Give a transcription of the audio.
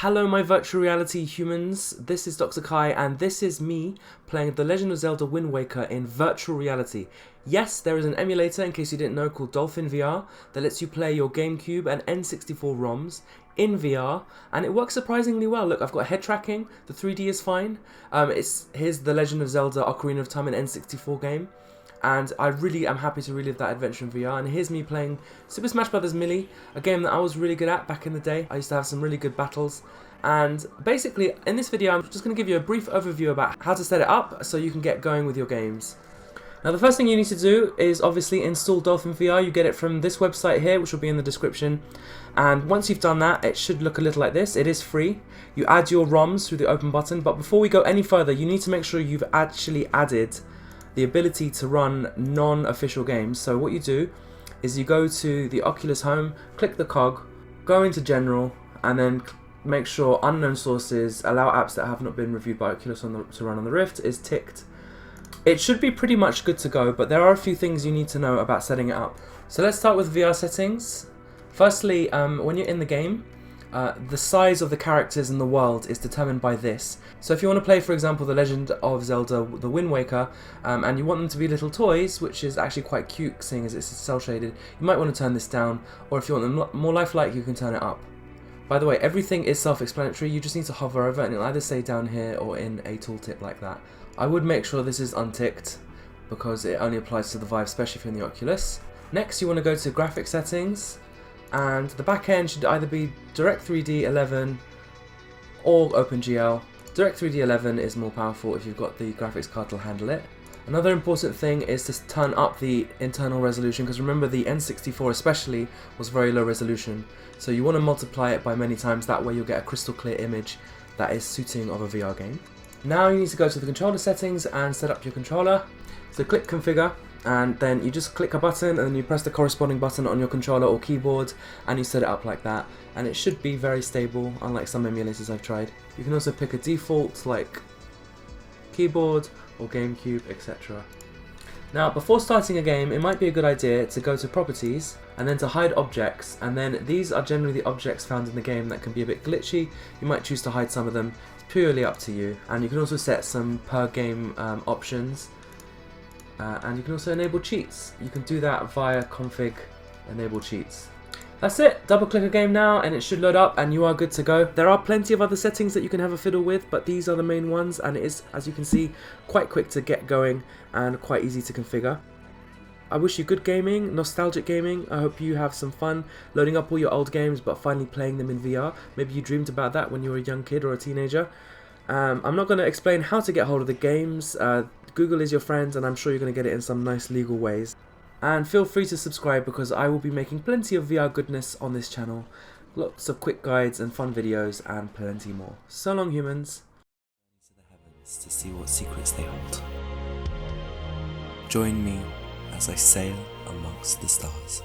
Hello my virtual reality humans, this is Dr. Kai and this is me playing The Legend of Zelda Wind Waker in virtual reality. Yes, there is an emulator, in case you didn't know, called Dolphin Vr that lets you play your Gamecube and N64 ROMs in VR, and it works surprisingly well. Look, I've got head tracking, the 3D is fine. Here's The Legend of Zelda Ocarina of Time, an N64 game. And I really am happy to relive that adventure in VR. And here's me playing Super Smash Bros. Melee, a game that I was really good at back in the day. I used to have some really good battles. And basically, in this video, I'm just going to give you a brief overview about how to set it up so you can get going with your games. Now, the first thing you need to do is obviously install Dolphin VR. You get it from this website here, which will be in the description. And once you've done that, it should look a little like this. It is free. You add your ROMs through the open button. But before we go any further, you need to make sure you've actually added the ability to run non-official games. So what you do is you go to the Oculus home, click the cog, go into general, and then make sure unknown sources, allow apps that have not been reviewed by Oculus to run on the Rift is ticked. It should be pretty much good to go, but there are a few things you need to know about setting it up. So let's start with VR settings. Firstly, when you're in the game, the size of the characters in the world is determined by this. So if you want to play, for example, The Legend of Zelda The Wind Waker, and you want them to be little toys, which is actually quite cute seeing as it's cel-shaded, you might want to turn this down, or if you want them more lifelike, you can turn it up. By the way, everything is self-explanatory. You just need to hover over it and it'll either say down here or in a tooltip like that. I would make sure this is unticked because it only applies to the Vive, especially if you're in the Oculus. Next, you want to go to graphic settings, and the back end should either be Direct3D 11 or OpenGL. Direct3D 11 is more powerful if you've got the graphics card to handle it. Another important thing is to turn up the internal resolution, because remember the N64 especially was very low resolution, so you want to multiply it by many times, that way you'll get a crystal clear image that is suiting of a VR game. Now you need to go to the controller settings and set up your controller. So click configure, and then you just click a button and then you press the corresponding button on your controller or keyboard and you set it up like that, and it should be very stable, unlike some emulators I've tried. You can also pick a default like keyboard or Gamecube, etc. Now, before starting a game, it might be a good idea to go to properties and then to hide objects, and then these are generally the objects found in the game that can be a bit glitchy. You might choose to hide some of them, it's purely up to you. And you can also set some per game options, and you can also enable cheats. You can do that via config enable cheats. That's it. Double click a game now and it should load up and you are good to go. There are plenty of other settings that you can have a fiddle with, but these are the main ones, and it is, as you can see, quite quick to get going and quite easy to configure. I wish you good gaming, nostalgic gaming. I hope you have some fun loading up all your old games but finally playing them in VR. Maybe you dreamed about that when you were a young kid or a teenager. I'm not going to explain how to get hold of the games. Google is your friend, and I'm sure you're going to get it in some nice legal ways. And feel free to subscribe because I will be making plenty of VR goodness on this channel. Lots of quick guides and fun videos and plenty more. So long, humans. To the heavens to see what secrets they hold. Join me as I sail amongst the stars.